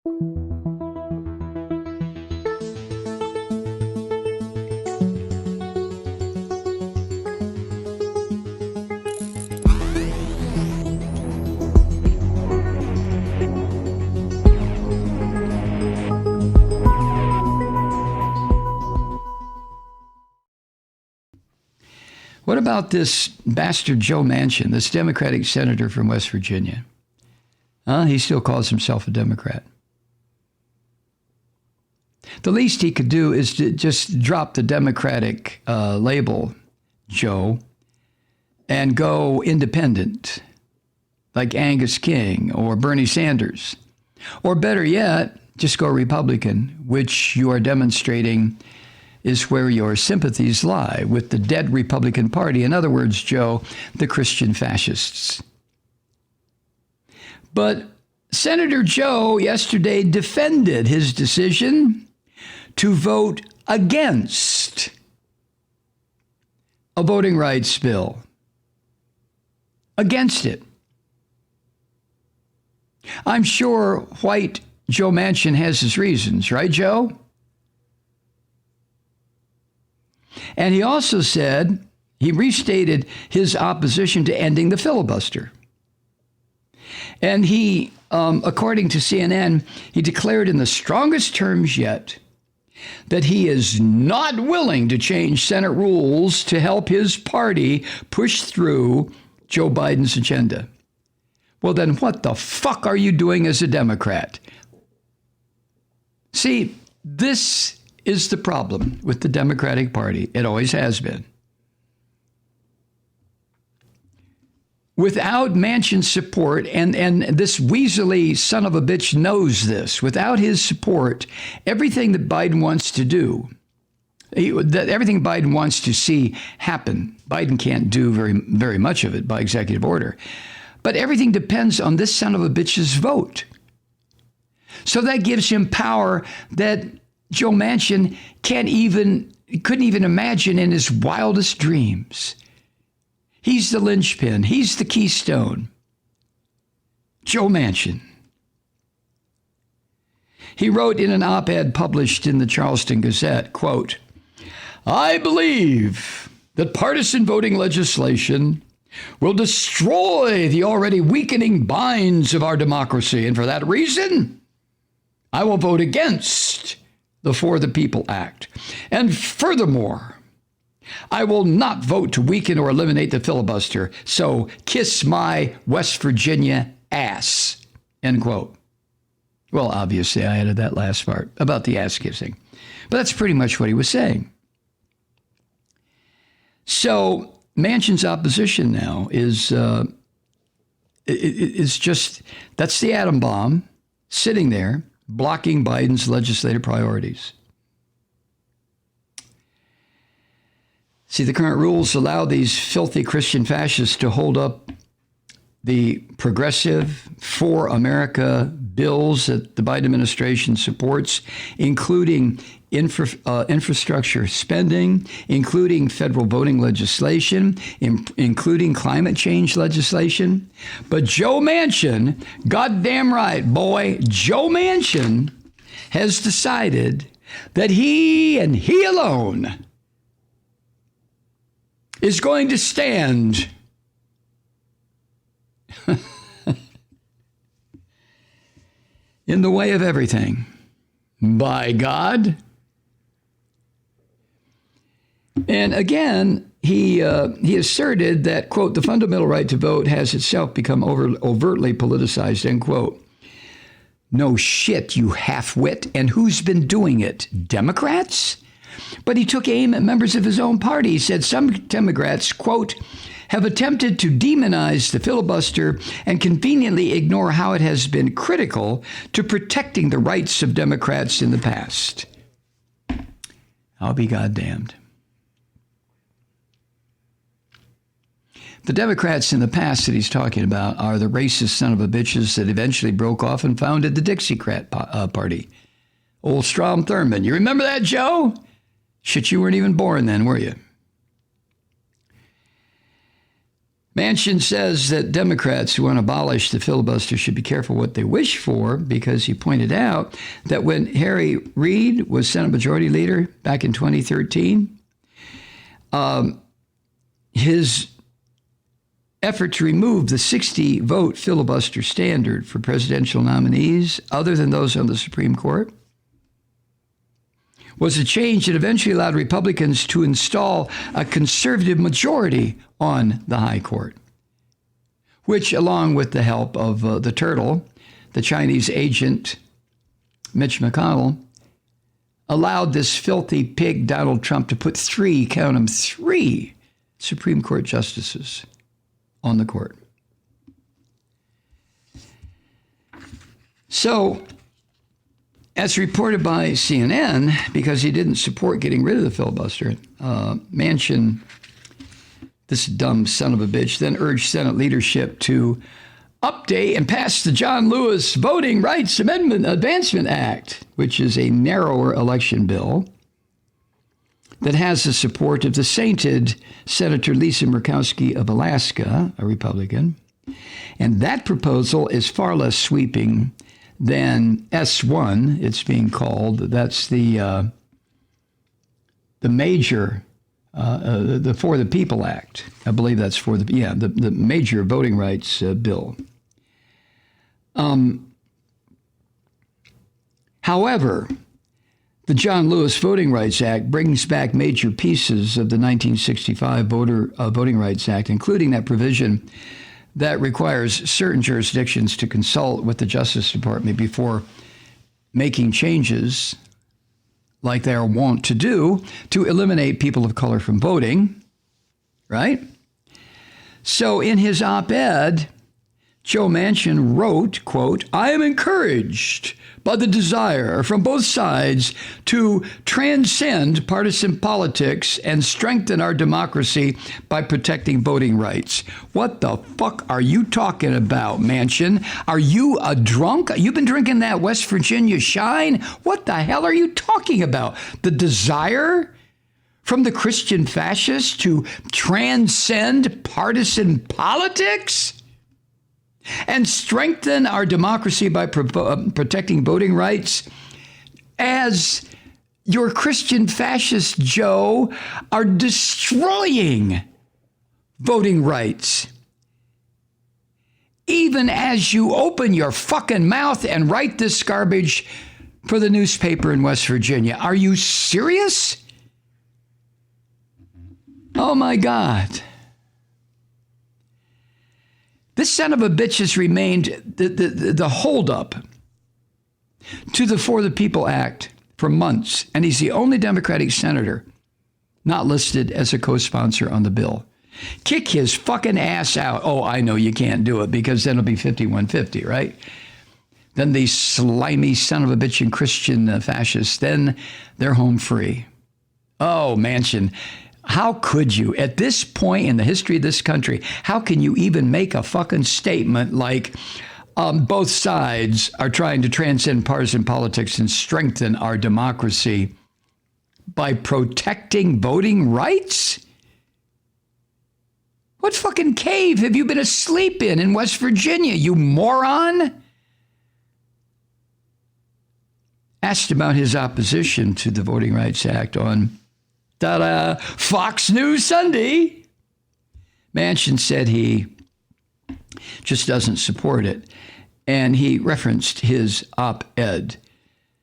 What about this bastard Joe Manchin, this Democratic senator from West Virginia? He still calls himself a Democrat. The least he could do is to just drop the Democratic label, Joe, and go independent, like Angus King or Bernie Sanders. Or better yet, just go Republican, which you are demonstrating is where your sympathies lie, with the dead Republican Party. In other words, Joe, the Christian fascists. But Senator Joe yesterday defended his decision to vote against a voting rights bill. Against it. I'm sure white Joe Manchin has his reasons, right, Joe? And he also said, he restated his opposition to ending the filibuster. And he, according to CNN, he declared in the strongest terms yet that he is not willing to change Senate rules to help his party push through Joe Biden's agenda. Well, then what the fuck are you doing as a Democrat? See, this is the problem with the Democratic Party. It always has been. Without Manchin's support, and this weaselly son of a bitch knows this, without his support, everything that Biden wants to do, everything Biden wants to see happen, Biden can't do very much of it by executive order. But everything depends on this son of a bitch's vote. So that gives him power that Joe Manchin couldn't even imagine in his wildest dreams. He's the linchpin. He's the keystone. Joe Manchin. He wrote in an op-ed published in the Charleston Gazette, quote, "I believe that partisan voting legislation will destroy the already weakening binds of our democracy, and for that reason, I will vote against the For the People Act. And furthermore, I will not vote to weaken or eliminate the filibuster, so kiss my West Virginia ass," end quote. Well, obviously, I added that last part about the ass kissing, but that's pretty much what he was saying. So Manchin's opposition now is just, that's the atom bomb sitting there, blocking Biden's legislative priorities. See, the current rules allow these filthy Christian fascists to hold up the progressive for America bills that the Biden administration supports, including infrastructure spending, including federal voting legislation, including climate change legislation. But Joe Manchin, goddamn right, boy, Joe Manchin has decided that he and he alone is going to stand in the way of everything. By God. And again, he asserted that, quote, "the fundamental right to vote has itself become overtly politicized," end quote. No shit, you half-wit. And who's been doing it? Democrats? But he took aim at members of his own party. He said some Democrats, quote, "have attempted to demonize the filibuster and conveniently ignore how it has been critical to protecting the rights of Democrats in the past." I'll be goddamned. The Democrats in the past that he's talking about are the racist son of a bitches that eventually broke off and founded the Dixiecrat Party. Old Strom Thurmond. You remember that, Joe? Shit, you weren't even born then, were you? Manchin says that Democrats who want to abolish the filibuster should be careful what they wish for, because he pointed out that when Harry Reid was Senate Majority Leader back in 2013, his effort to remove the 60-vote filibuster standard for presidential nominees, other than those on the Supreme Court, was a change that eventually allowed Republicans to install a conservative majority on the high court, which, along with the help of the turtle, the Chinese agent, Mitch McConnell, allowed this filthy pig Donald Trump to put three Supreme Court justices on the court. So, as reported by CNN, because he didn't support getting rid of the filibuster, Manchin, this dumb son of a bitch, then urged Senate leadership to update and pass the John Lewis Voting Rights Amendment Advancement Act, which is a narrower election bill that has the support of the sainted Senator Lisa Murkowski of Alaska, a Republican. And that proposal is far less sweeping than S1, it's being called. That's the major, the For the People Act. I believe that's the major voting rights bill. However, the John Lewis Voting Rights Act brings back major pieces of the 1965 Voting Rights Act, including that provision that requires certain jurisdictions to consult with the Justice Department before making changes, like they are wont to do, to eliminate people of color from voting, right? So in his op-ed, Joe Manchin wrote, quote, "I am encouraged by the desire from both sides to transcend partisan politics and strengthen our democracy by protecting voting rights." What the fuck are you talking about, Manchin? Are you a drunk? You've been drinking that West Virginia Shine? What the hell are you talking about? The desire from the Christian fascists to transcend partisan politics and strengthen our democracy by protecting voting rights, as your Christian fascists, Joe, are destroying voting rights. Even as you open your fucking mouth and write this garbage for the newspaper in West Virginia. Are you serious? Oh my God. This son of a bitch has remained the holdup to the For the People Act for months, and he's the only Democratic senator not listed as a co-sponsor on the bill. Kick his fucking ass out. Oh, I know you can't do it, because then it'll be 51-50, right? Then these slimy son of a bitch and Christian fascists, then they're home free. Oh, Manchin. How could you, at this point in the history of this country, how can you even make a fucking statement like both sides are trying to transcend partisan politics and strengthen our democracy by protecting voting rights? What fucking cave have you been asleep in West Virginia, you moron? Asked about his opposition to the Voting Rights Act on Fox News Sunday, Manchin said he just doesn't support it. And he referenced his op-ed.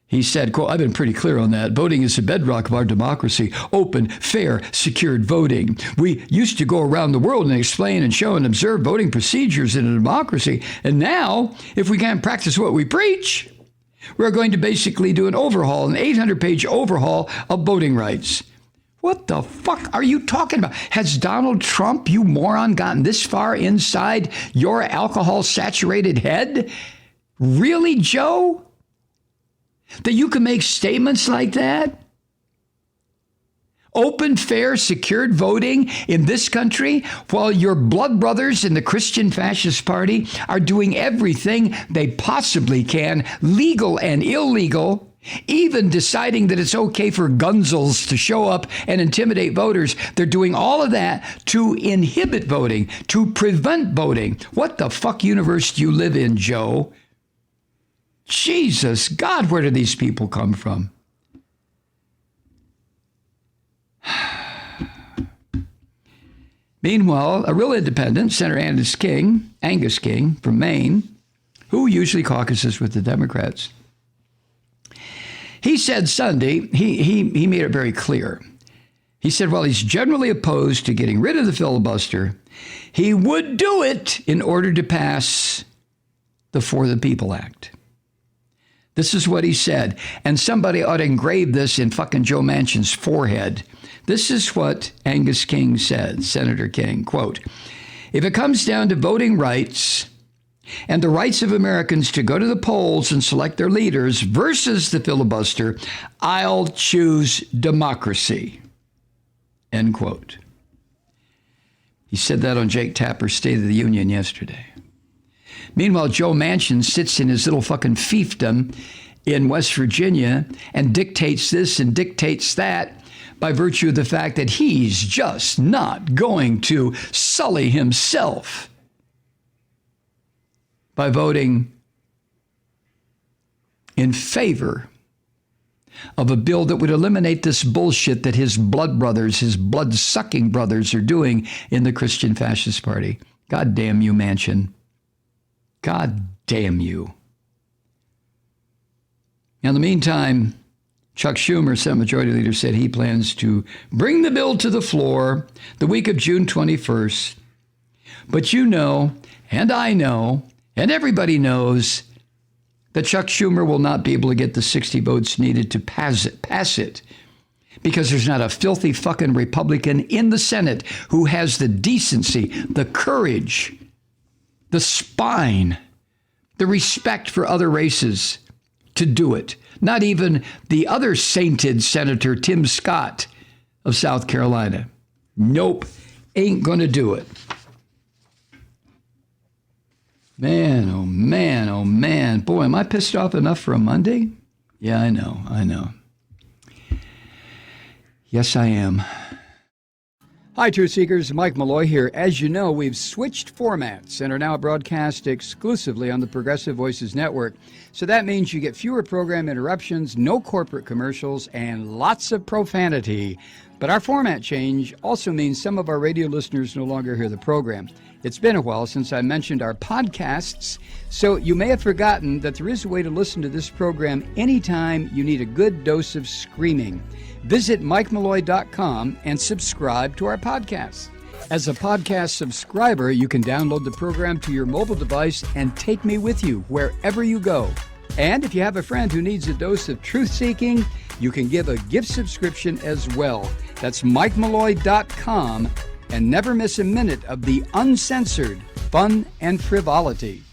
He said, quote, "I've been pretty clear on that. Voting is the bedrock of our democracy. Open, fair, secured voting. We used to go around the world and explain and show and observe voting procedures in a democracy. And now, if we can't practice what we preach, we're going to basically do an 800-page overhaul of voting rights." What the fuck are you talking about? Has Donald Trump, you moron, gotten this far inside your alcohol-saturated head? Really, Joe? That you can make statements like that? Open, fair, secured voting in this country while your blood brothers in the Christian Fascist Party are doing everything they possibly can, legal and illegal, even deciding that it's okay for gunzels to show up and intimidate voters. They're doing all of that to inhibit voting, to prevent voting. What the fuck universe do you live in, Joe? Jesus, God, where do these people come from? Meanwhile, a real independent, Senator Angus King from Maine, who usually caucuses with the Democrats, he said Sunday, he made it very clear. He said, while he's generally opposed to getting rid of the filibuster, he would do it in order to pass the For the People Act. This is what he said. And somebody ought to engrave this in fucking Joe Manchin's forehead. This is what Angus King said, Senator King, quote, if it comes down to voting rights and the rights of Americans to go to the polls and select their leaders versus the filibuster, I'll choose democracy, end quote. He said that on Jake Tapper's State of the Union yesterday. Meanwhile, Joe Manchin sits in his little fucking fiefdom in West Virginia and dictates this and dictates that by virtue of the fact that he's just not going to sully himself by voting in favor of a bill that would eliminate this bullshit that his blood brothers, his blood-sucking brothers are doing in the Christian Fascist Party. God damn you, Manchin. God damn you. Now, in the meantime, Chuck Schumer, Senate Majority Leader, said he plans to bring the bill to the floor the week of June 21st. But you know, and I know, and everybody knows that Chuck Schumer will not be able to get the 60 votes needed to pass it, because there's not a filthy fucking Republican in the Senate who has the decency, the courage, the spine, the respect for other races to do it. Not even the other sainted Senator Tim Scott of South Carolina. Nope, ain't gonna do it. Man, oh man, oh man. Boy, am I pissed off enough for a Monday? Yeah, I know. Yes, I am. Hi, Truth Seekers. Mike Malloy here. As you know, we've switched formats and are now broadcast exclusively on the Progressive Voices Network. So that means you get fewer program interruptions, no corporate commercials, and lots of profanity. But our format change also means some of our radio listeners no longer hear the program. It's been a while since I mentioned our podcasts, so you may have forgotten that there is a way to listen to this program anytime you need a good dose of screaming. Visit MikeMalloy.com and subscribe to our podcast. As a podcast subscriber, you can download the program to your mobile device and take me with you wherever you go. And if you have a friend who needs a dose of truth-seeking, you can give a gift subscription as well. That's MikeMalloy.com, and never miss a minute of the uncensored fun and frivolity.